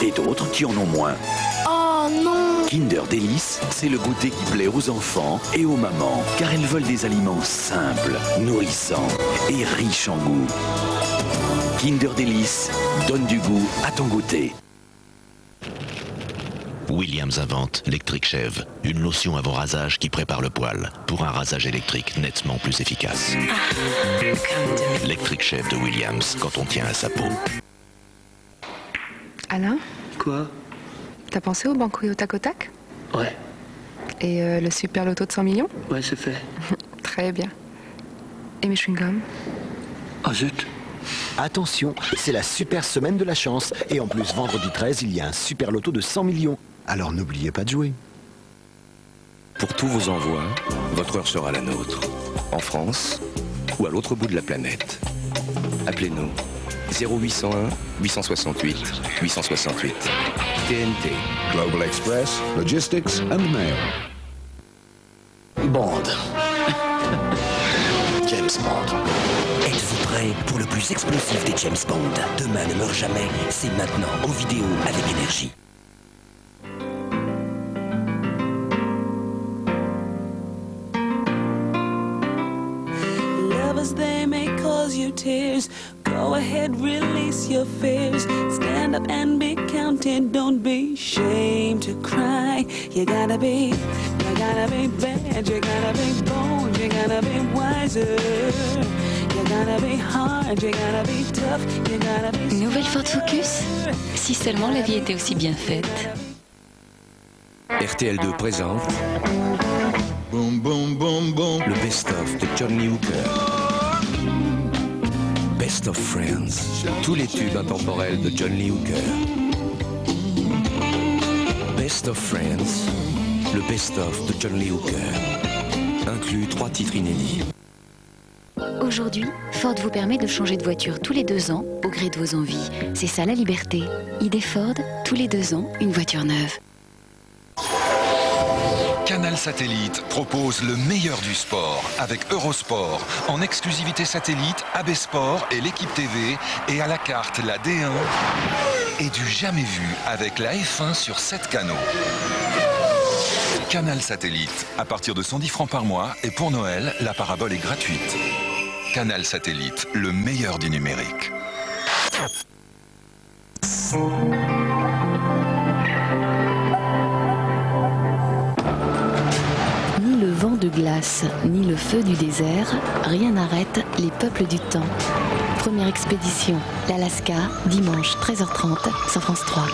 et d'autres qui en ont moins. Oh non! Kinder Délice, c'est le goûter qui plaît aux enfants et aux mamans, car elles veulent des aliments simples, nourrissants et riches en goût. Kinder Délice, donne du goût à ton goûter. Williams invente Electric Shave, une lotion avant rasage qui prépare le poil pour un rasage électrique nettement plus efficace. Electric Shave de Williams, quand on tient à sa peau. Alain, Quoi? t'as pensé au banco et au tac au tac? Ouais. Et le super loto de 100 millions? Ouais, c'est fait. Très bien. Et mes chewing-gums? Oh zut. Attention, c'est la super semaine de la chance. Et en plus, vendredi 13, il y a un super loto de 100 millions. Alors n'oubliez pas de jouer. Pour tous vos envois, votre heure sera la nôtre. En France ou à l'autre bout de la planète. Appelez-nous 0801 868 868. TNT. Global Express, Logistics and Mail. Bond. James Bond. Êtes-vous prêts pour le plus explosif des James Bond? Demain ne meurt jamais, c'est maintenant en vidéo avec Énergie. Lovers, they may cause you tears. Go ahead, release your fears. Stand up and be counted. Don't be ashamed to cry. You gotta be bad. You gotta be bold. You gotta be wiser. You gotta be hard. You gotta be tough. You gotta be Nouvelle Ford Focus? Si seulement la vie était aussi bien faite. RTL2 présente le best-of de John Lee Hooker. Best of Friends. Tous les tubes intemporels de John Lee Hooker. Best of Friends. Le best-of de John Lee Hooker. Inclut 3 titres inédits. Aujourd'hui, Ford vous permet de changer de voiture tous les 2 ans au gré de vos envies. C'est ça la liberté. ID Ford, tous les 2 ans, une voiture neuve. Canal Satellite propose le meilleur du sport avec Eurosport, en exclusivité satellite, AB Sport et l'équipe TV, et à la carte la D1 et du jamais vu avec la F1 sur 7 canaux. Canal Satellite, à partir de 110 francs par mois, et pour Noël, la parabole est gratuite. Canal Satellite, le meilleur du numérique. Ni le vent de glace, ni le feu du désert, rien n'arrête les peuples du temps. Première expédition, l'Alaska, dimanche 13h30 sur France 3.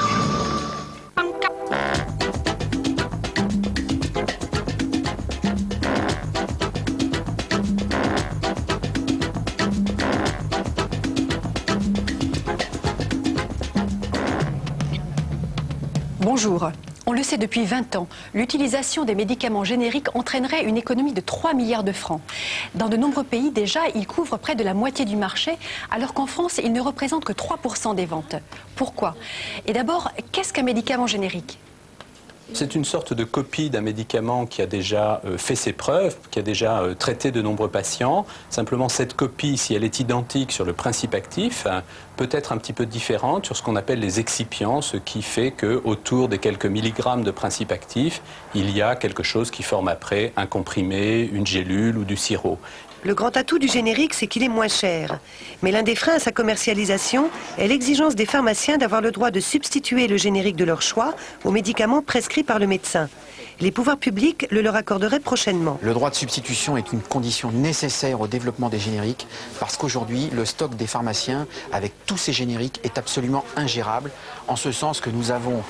Bonjour. On le sait depuis 20 ans, l'utilisation des médicaments génériques entraînerait une économie de 3 milliards de francs. Dans de nombreux pays, déjà, ils couvrent près de la moitié du marché, alors qu'en France, ils ne représentent que 3% des ventes. Pourquoi? Et d'abord, qu'est-ce qu'un médicament générique? C'est une sorte de copie d'un médicament qui a déjà fait ses preuves, qui a déjà traité de nombreux patients. Simplement, cette copie, si elle est identique sur le principe actif, peut être un petit peu différente sur ce qu'on appelle les excipients, ce qui fait qu'autour des quelques milligrammes de principe actif, il y a quelque chose qui forme après un comprimé, une gélule ou du sirop. Le grand atout du générique, c'est qu'il est moins cher. Mais l'un des freins à sa commercialisation est l'exigence des pharmaciens d'avoir le droit de substituer le générique de leur choix aux médicaments prescrits par le médecin. Les pouvoirs publics le leur accorderaient prochainement. Le droit de substitution est une condition nécessaire au développement des génériques parce qu'aujourd'hui, le stock des pharmaciens avec tous ces génériques est absolument ingérable, en ce sens que nous avons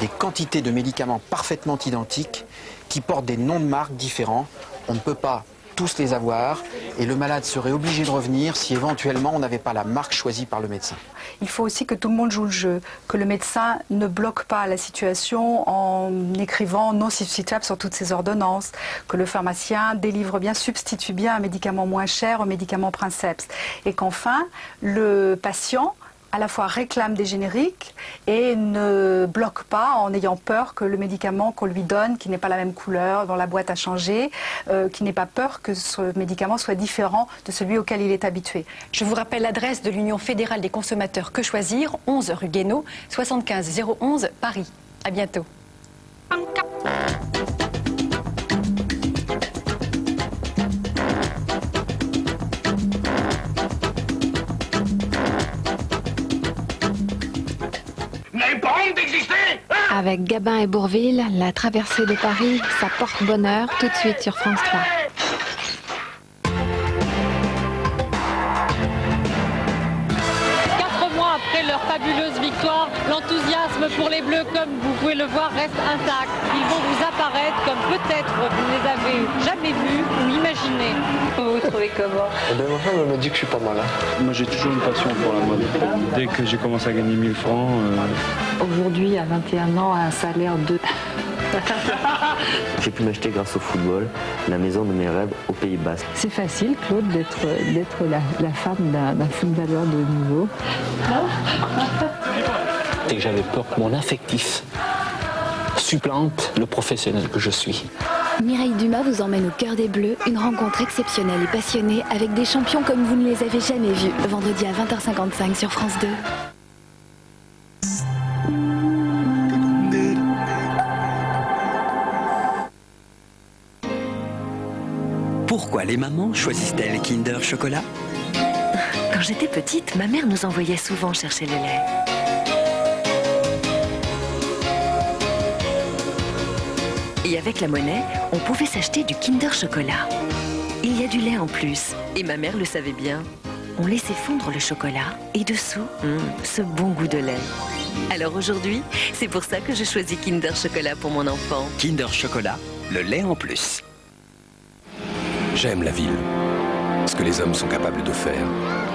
des quantités de médicaments parfaitement identiques qui portent des noms de marques différents. On ne peut pas tous les avoir et le malade serait obligé de revenir si éventuellement on n'avait pas la marque choisie par le médecin. Il faut aussi que tout le monde joue le jeu, que le médecin ne bloque pas la situation en écrivant non substituable sur toutes ses ordonnances, que le pharmacien délivre bien, substitue bien un médicament moins cher au médicament princeps et qu'enfin le patient à la fois réclame des génériques et ne bloque pas en ayant peur que le médicament qu'on lui donne, qui n'est pas la même couleur, dont la boîte a changé, qui n'ait pas peur que ce médicament soit différent de celui auquel il est habitué. Je vous rappelle l'adresse de l'Union fédérale des consommateurs Que Choisir, 11 rue Guénaud, 75 011 Paris. À bientôt. Avec Gabin et Bourvil, la traversée de Paris, ça porte bonheur tout de suite sur France 3. Après leur fabuleuse victoire, l'enthousiasme pour les Bleus, comme vous pouvez le voir, reste intact. Ils vont vous apparaître comme peut-être vous ne les avez jamais vus ou imaginés. Vous vous trouvez comment? Ma femme m'a dit que je suis pas mal. Moi j'ai toujours une passion pour la mode. Dès que j'ai commencé à gagner 1000 francs... Aujourd'hui, à 21 ans, un salaire de... J'ai pu m'acheter grâce au football la maison de mes rêves au Pays Basque. C'est facile, Claude, d'être la femme d'un footballeur de haut niveau. Et que j'avais peur que mon affectif supplante le professionnel que je suis. Mireille Dumas vous emmène au cœur des Bleus, une rencontre exceptionnelle et passionnée avec des champions comme vous ne les avez jamais vus, vendredi à 20h55 sur France 2. Pourquoi les mamans choisissent-elles Kinder Chocolat? Quand j'étais petite, ma mère nous envoyait souvent chercher le lait. Et avec la monnaie, on pouvait s'acheter du Kinder Chocolat. Il y a du lait en plus, et ma mère le savait bien. On laissait fondre le chocolat, et dessous, ce bon goût de lait. Alors aujourd'hui, c'est pour ça que je choisis Kinder Chocolat pour mon enfant. Kinder Chocolat, le lait en plus. J'aime la ville. Ce que les hommes sont capables de faire,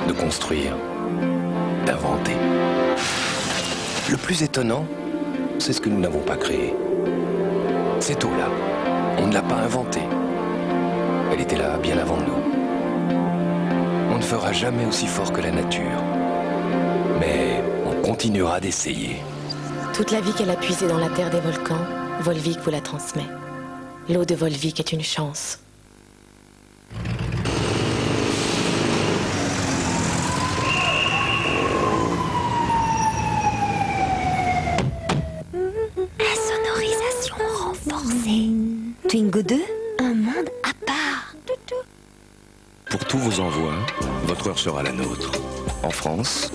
de construire, d'inventer. Le plus étonnant, c'est ce que nous n'avons pas créé. Cette eau-là, on ne l'a pas inventée. Elle était là bien avant nous. On ne fera jamais aussi fort que la nature. Mais on continuera d'essayer. Toute la vie qu'elle a puisée dans la terre des volcans, Volvic vous la transmet. L'eau de Volvic est une chance. Insonorisation renforcée. Twingo 2, un monde à part. Pour tous vos envois, votre heure sera la nôtre. En France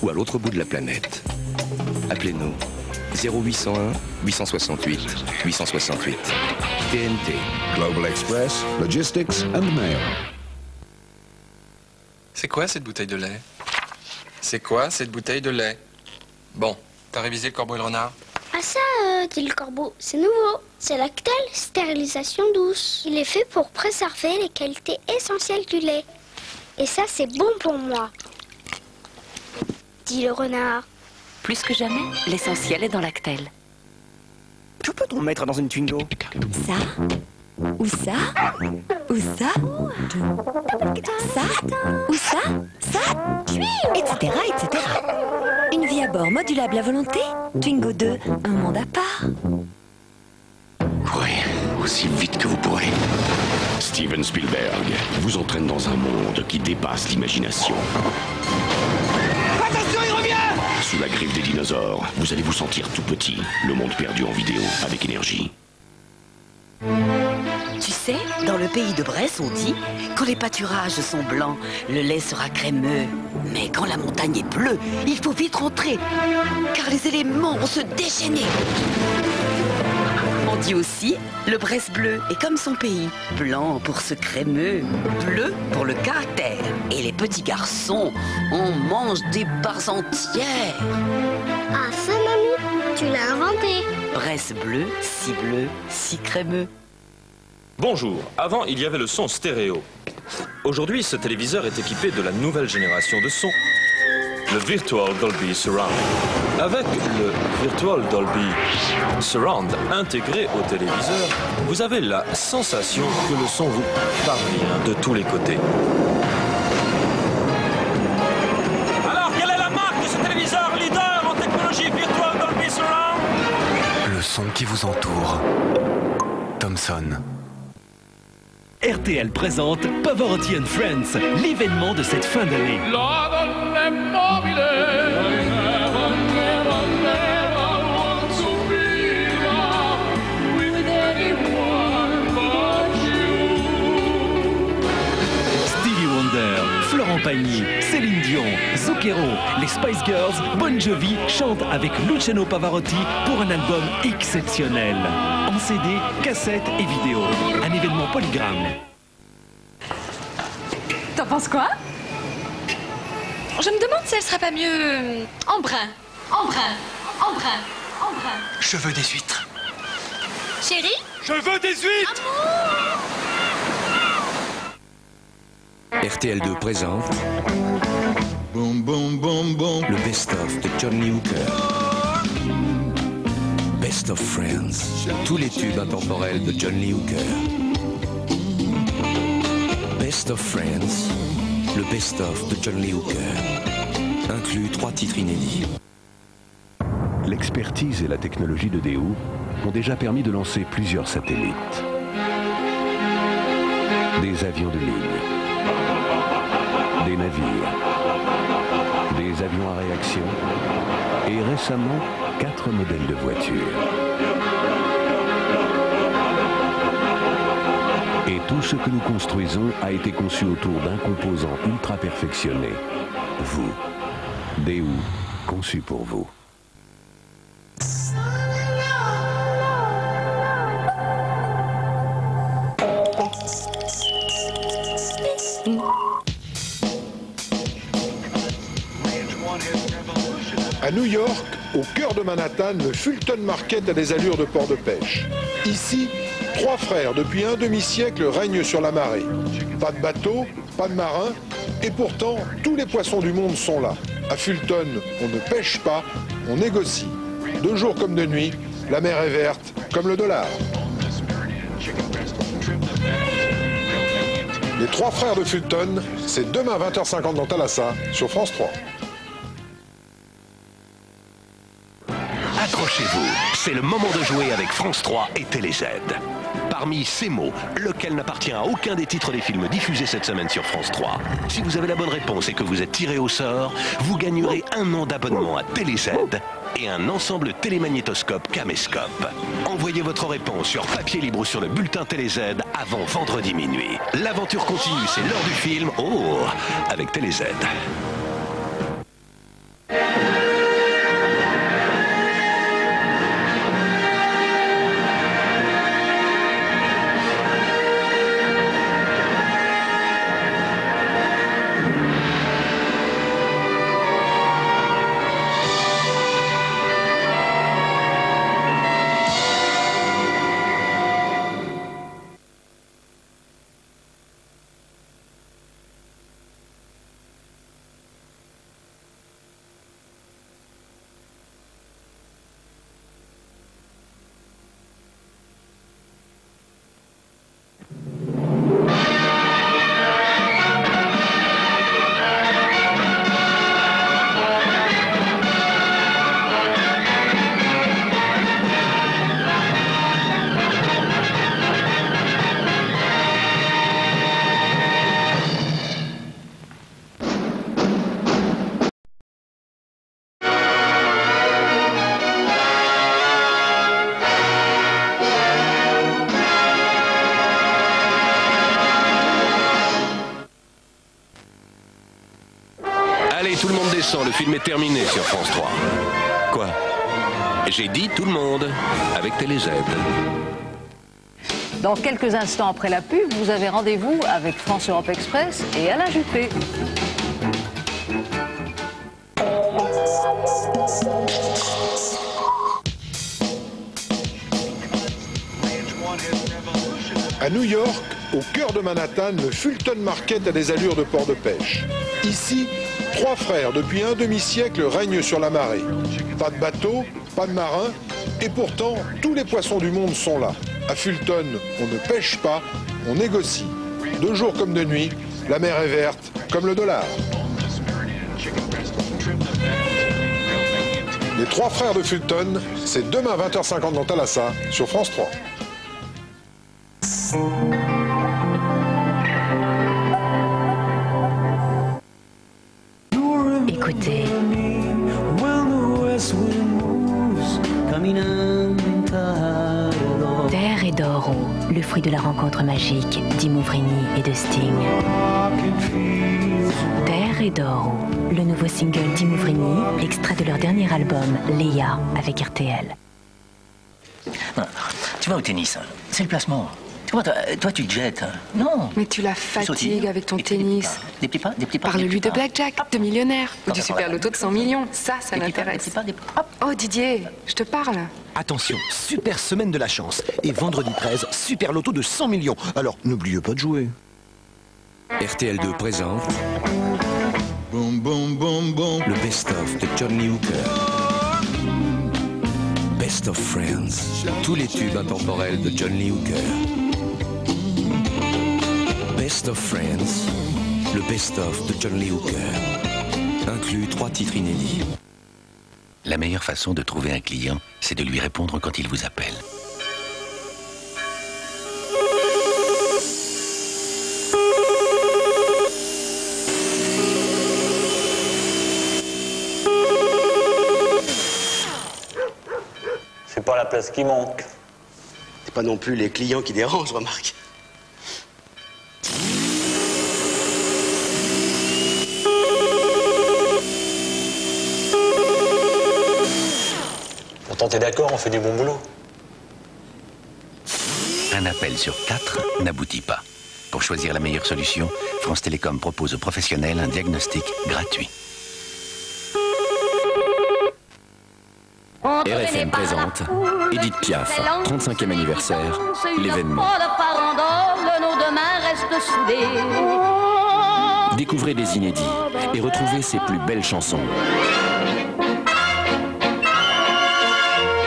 ou à l'autre bout de la planète. Appelez-nous 0801 868 868. TNT. Global Express, Logistics and Mail. C'est quoi cette bouteille de lait? C'est quoi cette bouteille de lait? Bon, t'as révisé le corbeau et le renard? Ah ça, dit le corbeau, c'est nouveau. C'est Lactel stérilisation douce. Il est fait pour préserver les qualités essentielles du lait. Et ça, c'est bon pour moi, dit le renard. Plus que jamais, l'essentiel est dans Lactel. Que peut-on mettre dans une Twingo? Ça? Ou ça? Ou ça? Ça? Ou ça? Ça? Etc. etc. Une vie à bord modulable à volonté? Twingo 2, un monde à part. Courez aussi vite que vous pourrez. Steven Spielberg vous entraîne dans un monde qui dépasse l'imagination. Attention, il revient! Sous la griffe des dinosaures, vous allez vous sentir tout petit. Le monde perdu en vidéo avec énergie. Tu sais, dans le pays de Bresse, on dit, quand les pâturages sont blancs, le lait sera crémeux. Mais quand la montagne est bleue, il faut vite rentrer, car les éléments vont se déchaîner. On dit aussi, le Bresse bleu est comme son pays. Blanc pour ce crémeux, bleu pour le caractère. Et les petits garçons, on mange des barres entières. Ah ça, mamie, tu l'as inventé. Bresse bleu, si crémeux. Bonjour, avant il y avait le son stéréo. Aujourd'hui ce téléviseur est équipé de la nouvelle génération de son, le Virtual Dolby Surround. Avec le Virtual Dolby Surround intégré au téléviseur, vous avez la sensation que le son vous parvient de tous les côtés. Alors quelle est la marque de ce téléviseur? qui vous entoure. Thomson. RTL présente Pavarotti and Friends, l'événement de cette fin d'année. Stevie Wonder, Florent Pagny, Céline Dion, Zucchero, les Spice Girls, Bon Jovi chantent avec Luciano Pavarotti pour un album exceptionnel. En CD, cassette et vidéo. Un événement Polygram. T'en penses quoi? Je me demande si elle serait pas mieux en brun. En brun. En brun. En brun. Je veux des huîtres. Chérie? Je veux des huîtres. RTL2 présente le best-of de John Lee Hooker. Best of Friends. Tous les tubes intemporels de John Lee Hooker. Best of Friends. Le best-of de John Lee Hooker. Inclut 3 titres inédits. L'expertise et la technologie de Daewoo ont déjà permis de lancer plusieurs satellites. Des avions de ligne. Des navires. Des avions à réaction. Et récemment, 4 modèles de voitures. Et tout ce que nous construisons a été conçu autour d'un composant ultra perfectionné. Vous. Daewoo, conçu pour vous. À New York, au cœur de Manhattan, le Fulton Market a des allures de port de pêche. Ici, 3 frères depuis un demi-siècle règnent sur la marée. Pas de bateau, pas de marins, et pourtant, tous les poissons du monde sont là. À Fulton, on ne pêche pas, on négocie. De jour comme de nuit, la mer est verte, comme le dollar. Les 3 frères de Fulton, c'est demain 20h50 dans Thalassa, sur France 3. Accrochez-vous, c'est le moment de jouer avec France 3 et TéléZ. Parmi ces mots, lequel n'appartient à aucun des titres des films diffusés cette semaine sur France 3? Si vous avez la bonne réponse et que vous êtes tiré au sort, vous gagnerez 1 an d'abonnement à TéléZ et un ensemble télémagnétoscope caméscope. Envoyez votre réponse sur papier libre ou sur le bulletin TéléZ avant vendredi minuit. L'aventure continue, c'est l'heure du film. Oh, avec TéléZ. Allez, tout le monde descend, le film est terminé sur France 3. Quoi? J'ai dit tout le monde, avec TéléZ. Dans quelques instants après la pub, vous avez rendez-vous avec France Europe Express et Alain Juppé. À New York, au cœur de Manhattan, le Fulton Market a des allures de port de pêche. Ici, 3 frères depuis un demi-siècle règnent sur la marée. Pas de bateau, pas de marins, et pourtant, tous les poissons du monde sont là. À Fulton, on ne pêche pas, on négocie. De jour comme de nuit, la mer est verte, comme le dollar. Les Les trois frères de Fulton, c'est demain 20h50 dans Thalassa, sur France 3. Écoutez. Terre et d'Oro, le fruit de la rencontre magique d'Imouvrini et de Sting. Terre et d'Oro, le nouveau single d'Imouvrini, extrait de leur dernier album, Léa, avec RTL. Non, tu vas au tennis, c'est le placement. Tu vois, toi tu te jettes. Non. Mais tu la fatigues avec ton tennis. Des petits pas, des petits pas. Parle-lui de blackjack, de millionnaire, ou du super loto de 100 millions. Ça l'intéresse. Oh Didier, je te parle. Attention, super semaine de la chance. Et vendredi 13, super loto de 100 millions. Alors, n'oubliez pas de jouer. RTL2 présente le best-of de John Lee Hooker. Best of Friends. Tous les tubes intemporels de John Lee Hooker. Best of Friends, le best-of de John Lee Hooker. Inclut 3 titres inédits. La meilleure façon de trouver un client, c'est de lui répondre quand il vous appelle. C'est pas la place qui manque. C'est pas non plus les clients qui dérangent, remarque. Pourtant, t'es d'accord, on fait du bon boulot. Un appel sur 4 n'aboutit pas. Pour choisir la meilleure solution, France Télécom propose aux professionnels un diagnostic gratuit. RFM présente Edith Piaf, 35e anniversaire, l'événement. Nos deux mains restent soudées. Découvrez des inédits et retrouvez ses plus belles chansons.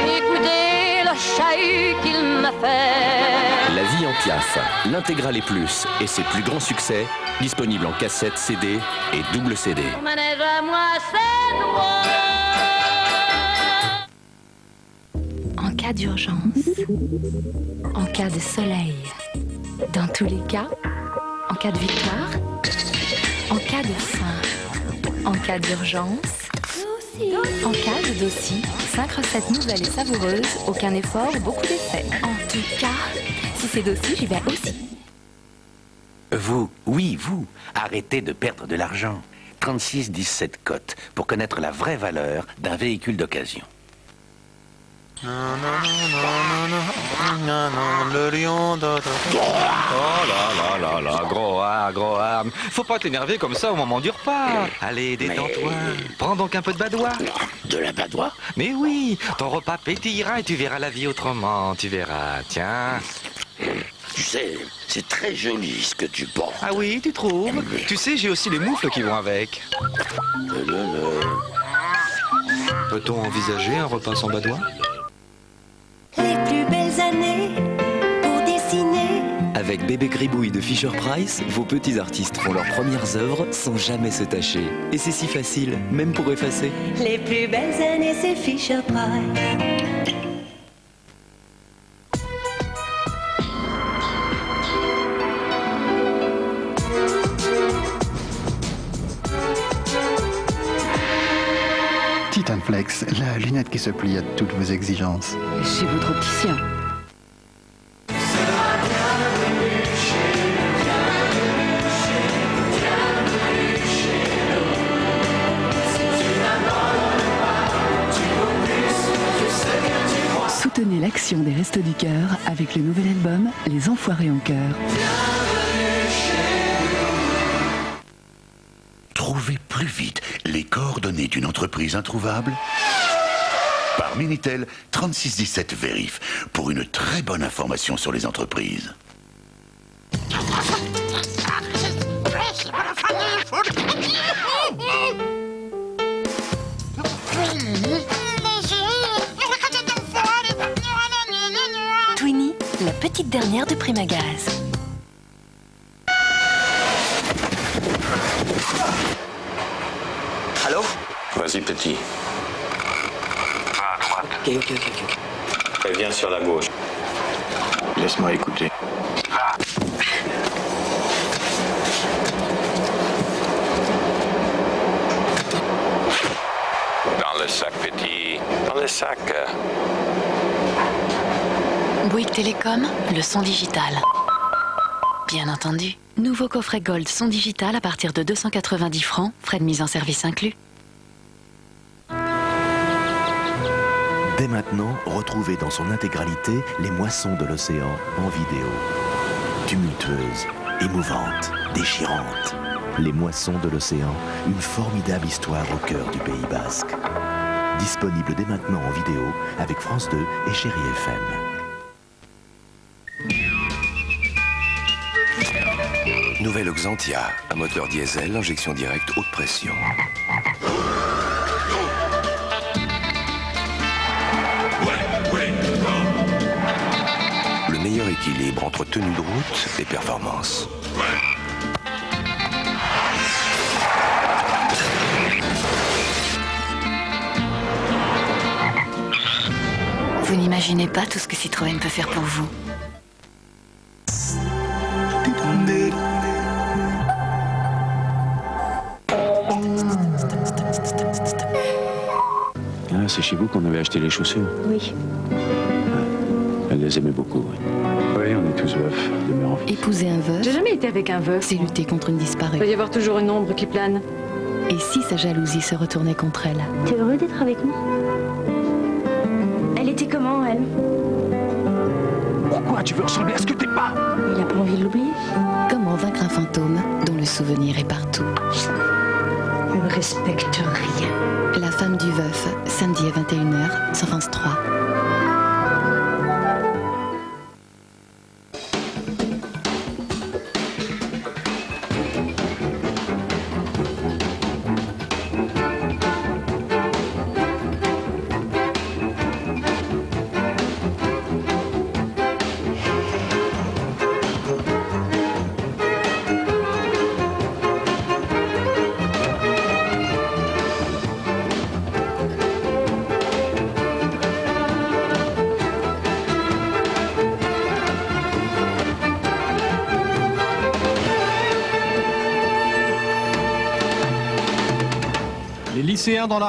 Écoutez le chahut qu'il m'a fait. La vie en Piaf, l'intégrale et plus et ses plus grands succès, disponibles en cassette, CD et double CD. Manège à moi, c'est droit. En cas d'urgence, en cas de soleil, dans tous les cas, en cas de victoire, en cas de faim, en cas d'urgence, en cas de dossier, 5 recettes nouvelles et savoureuses, aucun effort, beaucoup d'effets. En tout cas, si c'est dossier, j'y vais aussi. Vous, oui, vous, arrêtez de perdre de l'argent. 36-17 cotes pour connaître la vraie valeur d'un véhicule d'occasion. Le lion Oh là là, gros arme. Faut pas t'énerver comme ça au moment du repas. Allez, détends-toi. Prends donc un peu de badois. De la badois? Mais oui, ton repas pétillera et tu verras la vie autrement. Tu verras, tiens. Tu sais, c'est très joli ce que tu portes. Ah oui, tu trouves? Tu sais, j'ai aussi les moufles qui vont avec. Peut-on envisager un repas sans badois? Les plus belles années pour dessiner. Avec Bébé Gribouille de Fisher Price, vos petits artistes font leurs premières œuvres sans jamais se tâcher. Et c'est si facile, même pour effacer. Les plus belles années, c'est Fisher Price. Titanflex, la lunette qui se plie à toutes vos exigences. Chez votre opticien. Soutenez l'action des Restos du Cœur avec le nouvel album Les Enfoirés en Cœur. Trouvez plus vite les coordonnées d'une entreprise introuvable par Minitel 3617 Vérif pour une très bonne information sur les entreprises. Twinnie, la petite dernière de Primagaz. Allô? Vas-y, petit. ok. Elle vient sur la gauche. Laisse-moi écouter. Dans le sac petit, dans le sac. Bouygues Télécom, le son digital. Bien entendu. Nouveau coffret Gold son digital à partir de 290 francs, frais de mise en service inclus. Dès maintenant, retrouvez dans son intégralité les moissons de l'océan en vidéo. Tumultueuses, émouvantes, déchirantes. Les moissons de l'océan, une formidable histoire au cœur du Pays Basque. Disponible dès maintenant en vidéo avec France 2 et Chérie FM. Nouvelle Xantia, un moteur diesel, injection directe, haute pression. Le meilleur équilibre entre tenue de route et performance. Vous n'imaginez pas tout ce que Citroën peut faire pour vous. Ah, c'est chez vous qu'on avait acheté les chaussures. Oui. Elle les aimait beaucoup, oui. Oui, on est tous veufs, de mère en fils. Épouser un veuf. J'ai jamais été avec un veuf. C'est lutter contre une disparue. Il doit y avoir toujours une ombre qui plane. Et si sa jalousie se retournait contre elle? T'es heureux d'être avec nous? Elle était comment, elle? Pourquoi tu veux ressembler à ce que t'es pas? Il a pas envie de l'oublier. Comment vaincre un fantôme dont le souvenir est partout? Elle ne respecte rien. La femme du veuf, samedi à 21h, sur France 3. Les lycéens dans la